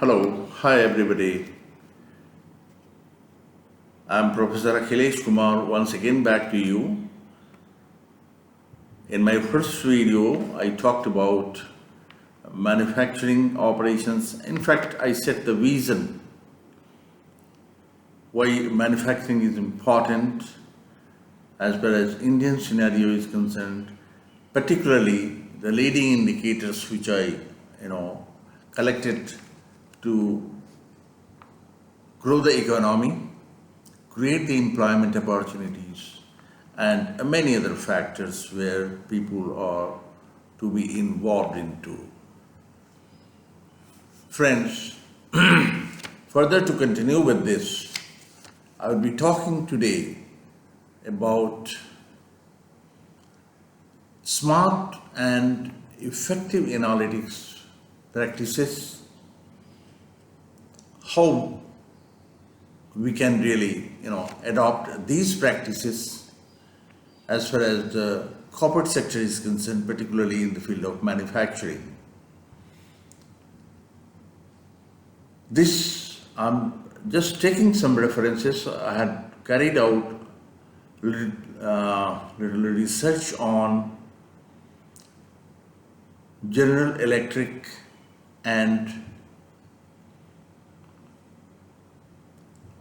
Hello, hi everybody. I'm Professor Akhilesh Kumar once again back to you. In my first video, I talked about manufacturing operations. In fact, I set the vision why manufacturing is important as far as Indian scenario is concerned, particularly the leading indicators which I collected to grow the economy, create the employment opportunities, and many other factors where people are to be involved into. Friends, further to continue with this, I will be talking today about smart and effective analytics practices, how we can really adopt these practices as far as the corporate sector is concerned, particularly in the field of manufacturing. This, I'm just taking some references. I had carried out little research on General Electric and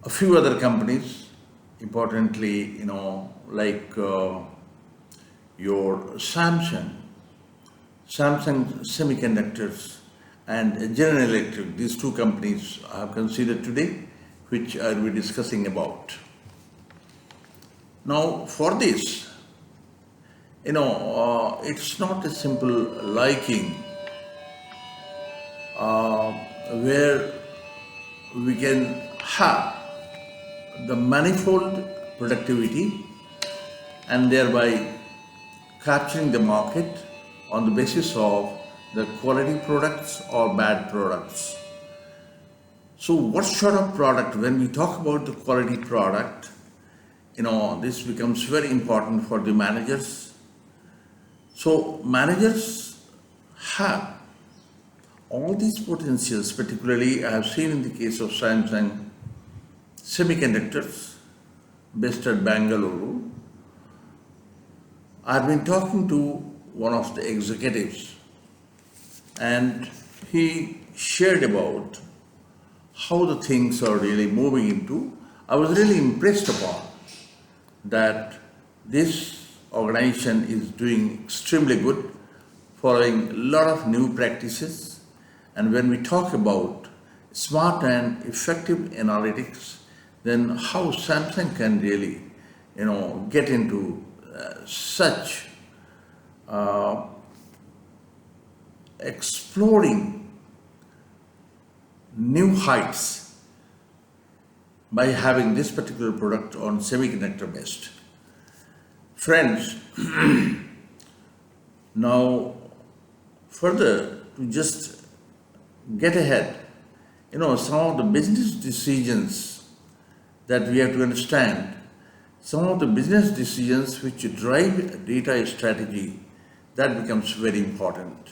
a few other companies, importantly, like your Samsung Semiconductors and General Electric. These two companies I have considered today, which I will be discussing about. Now, for this, it's not a simple liking where we can have the manifold productivity and thereby capturing the market on the basis of the quality products or bad products. So what sort of product, when we talk about the quality product, this becomes very important for the managers. So managers have all these potentials, particularly I have seen in the case of Samsung Semiconductors based at Bangalore. I've been talking to one of the executives and he shared about how the things are really moving into. I was really impressed upon that this organization is doing extremely good, following a lot of new practices. And when we talk about smart and effective analytics, then how Samsung can really, get into such exploring new heights by having this particular product on semiconductor based. Friends, now further to just get ahead, some of the business decisions that we have to understand, some of the business decisions which drive data strategy, that becomes very important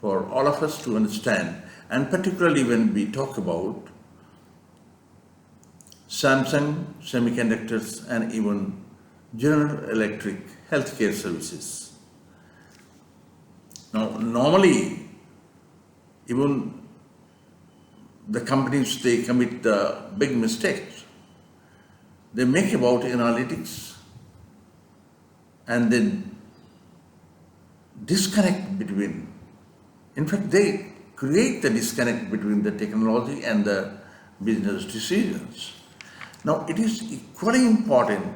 for all of us to understand, and particularly when we talk about Samsung Semiconductors and even General Electric healthcare services. Now, normally, even the companies, they commit the big mistakes. They make about analytics and then disconnect between, in fact, they create the disconnect between the technology and the business decisions. Now, it is equally important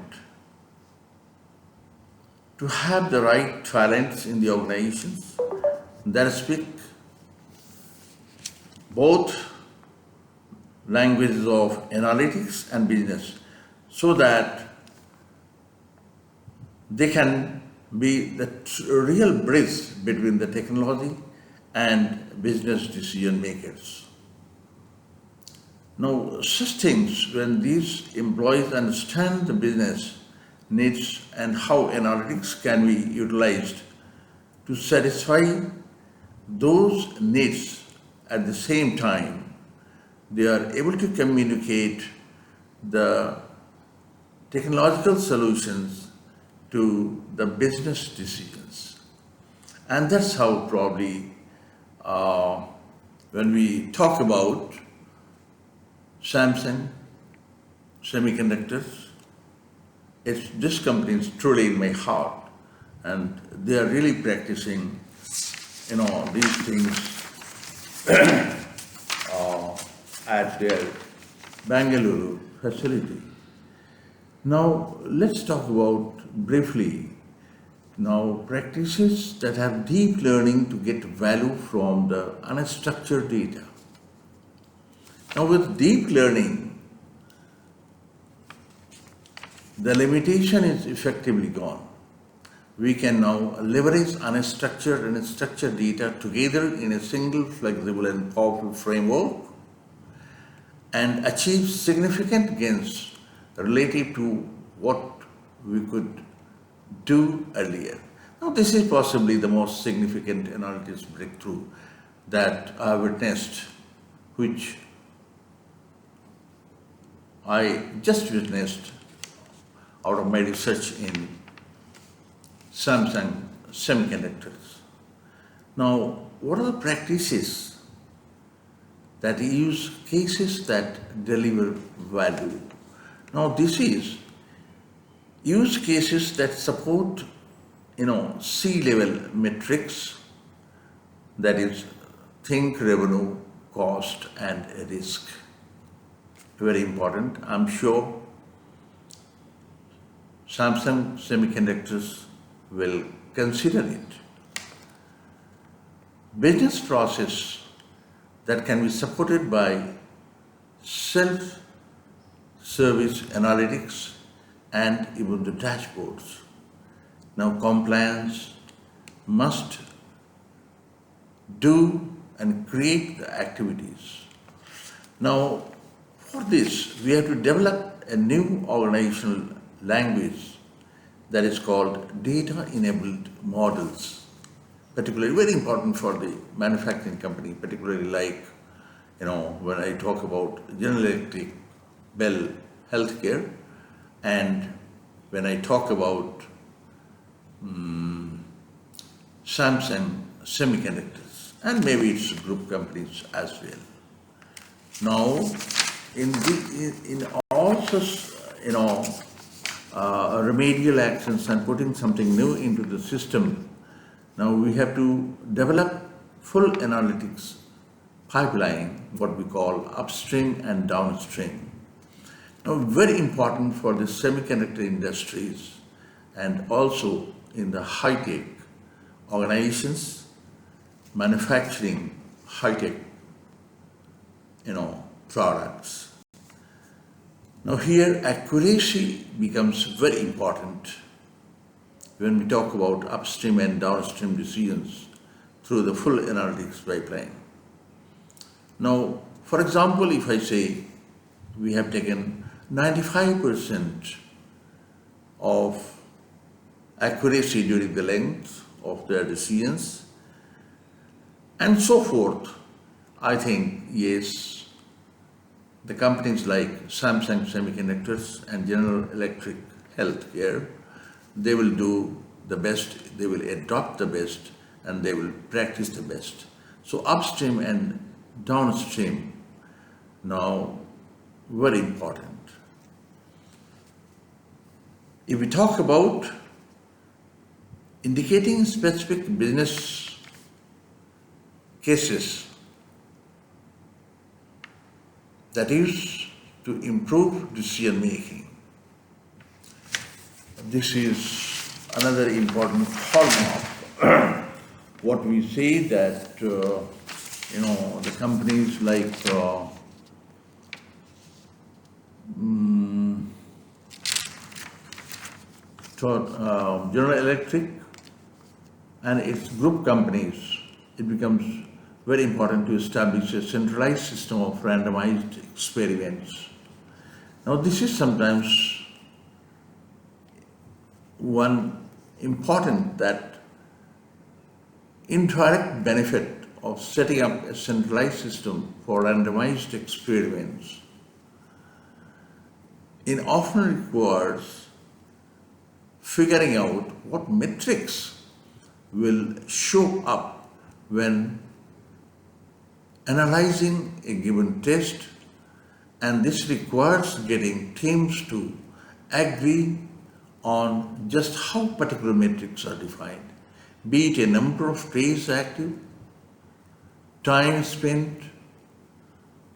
to have the right talents in the organizations that speak both languages of analytics and business, so that they can be the real bridge between the technology and business decision makers. Now, such things, when these employees understand the business needs and how analytics can be utilized to satisfy those needs at the same time, they are able to communicate the technological solutions to the business decisions. And that's how probably when we talk about Samsung Semiconductors, this company is truly in my heart, and they are really practicing, these things at their Bangalore facility. Now, let's talk about briefly now practices that have deep learning to get value from the unstructured data. Now, with deep learning, the limitation is effectively gone. We can now leverage unstructured and structured data together in a single flexible and powerful framework and achieve significant gains relative to what we could do earlier. Now, this is possibly the most significant analytics breakthrough that I have witnessed, which I just witnessed out of my research in Samsung Semiconductors. Now, what are the practices that use cases that deliver value? Now, this is use cases that support, C-level metrics, that is, think revenue, cost, and risk. Very important. I'm sure Samsung Semiconductors will consider it. Business process that can be supported by self-service analytics and even the dashboards. Now, compliance must do and create the activities. Now, for this, we have to develop a new organizational language that is called data-enabled models, particularly very important for the manufacturing company, particularly like, when I talk about General Electric, Bell Healthcare, and when I talk about Samsung Semiconductors, and maybe it's group companies as well. Now, in also, remedial actions and putting something new into the system, now we have to develop full analytics pipeline, what we call upstream and downstream. Now, very important for the semiconductor industries and also in the high-tech organizations manufacturing high-tech, products. Now, here accuracy becomes very important when we talk about upstream and downstream decisions through the full analytics pipeline. Now, for example, if I say we have taken 95% of accuracy during the length of their decisions and so forth, I think, yes, the companies like Samsung Semiconductors and General Electric Healthcare, they will do the best, they will adopt the best, and they will practice the best. So upstream and downstream, now, very important. If we talk about indicating specific business cases, that is to improve decision making. This is another important hallmark. What we say that, the companies like General Electric and its group companies, it becomes very important to establish a centralized system of randomized experiments. Now, this is sometimes one important that indirect benefit of setting up a centralized system for randomized experiments, it often requires figuring out what metrics will show up when analyzing a given test, and this requires getting teams to agree on just how particular metrics are defined, be it a number of days active, time spent,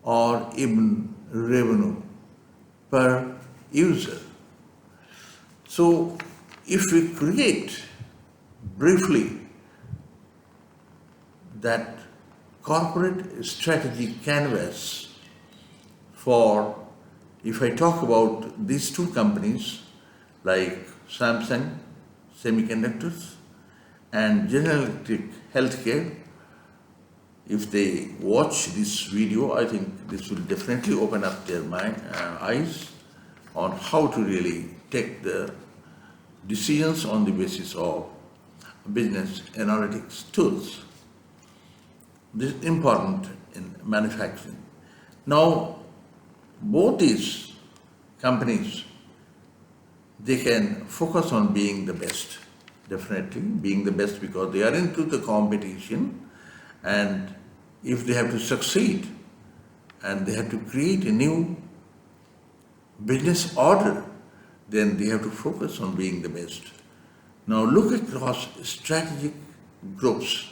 or even revenue per user. So if we create briefly that corporate strategy canvas for, if I talk about these two companies like Samsung Semiconductors and General Electric Healthcare, if they watch this video, I think this will definitely open up their eyes on how to really take the decisions on the basis of business analytics tools. This is important in manufacturing. Now, both these companies, they can focus on being the best, definitely being the best, because they are into the competition, and if they have to succeed and they have to create a new business order, then they have to focus on being the best. Now look across strategic groups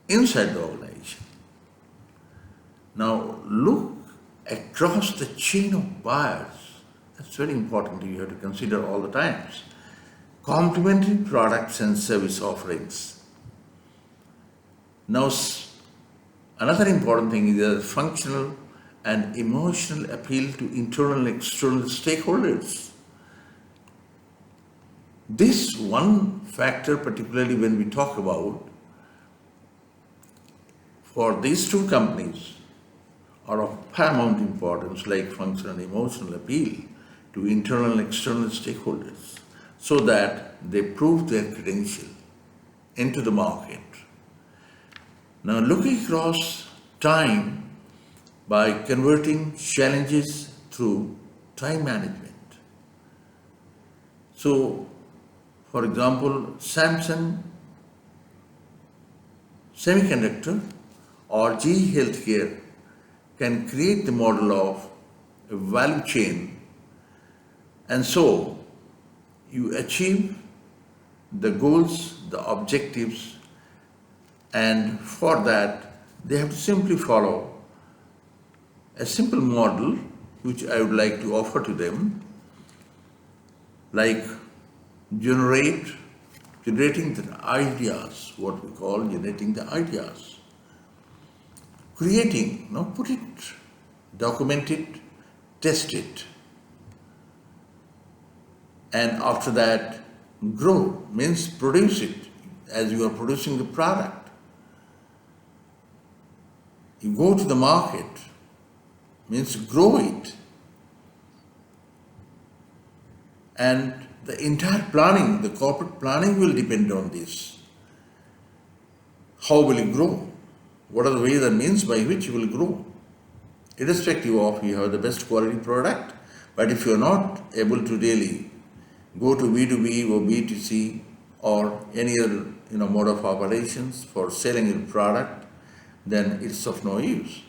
inside the organization. Now look across the chain of buyers. That's very important. You have to consider all the times. Complementary products and service offerings. Now, another important thing is the functional and emotional appeal to internal and external stakeholders. This one factor, particularly when we talk about, for these two companies, are of paramount importance, like functional and emotional appeal to internal and external stakeholders, so that they prove their credential into the market. Now, looking across time by converting challenges through time management. So, for example, Samsung Semiconductor or GE Healthcare can create the model of a value chain, and so you achieve the goals, the objectives, and for that they have to simply follow a simple model which I would like to offer to them, like generating the ideas, what we call generating the ideas, creating, put it, document it, test it, and after that grow, means produce it as you are producing the product. You go to the market, means grow it. And the entire planning, the corporate planning will depend on this. How will it grow? What are the ways and means by which you will grow? Irrespective of you have the best quality product, but if you are not able to really go to B2B or B2C or any other mode of operations for selling your product, then it's of no use.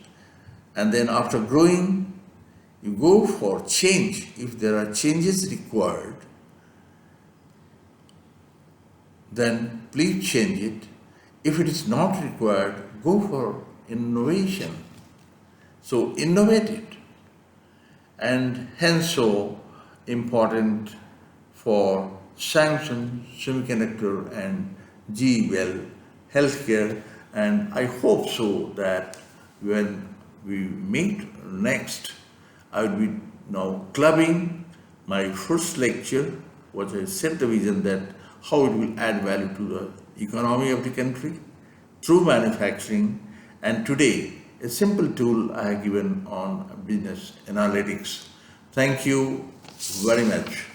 And then after growing, you go for change. If there are changes required, then please change it. If it is not required, go for innovation. So innovate it. And hence so important for Samsung Semiconductor and GE Healthcare. And I hope so that when we meet next, I will be now clubbing my first lecture, what I set the vision that how it will add value to the economy of the country through manufacturing. And today, a simple tool I have given on business analytics. Thank you very much.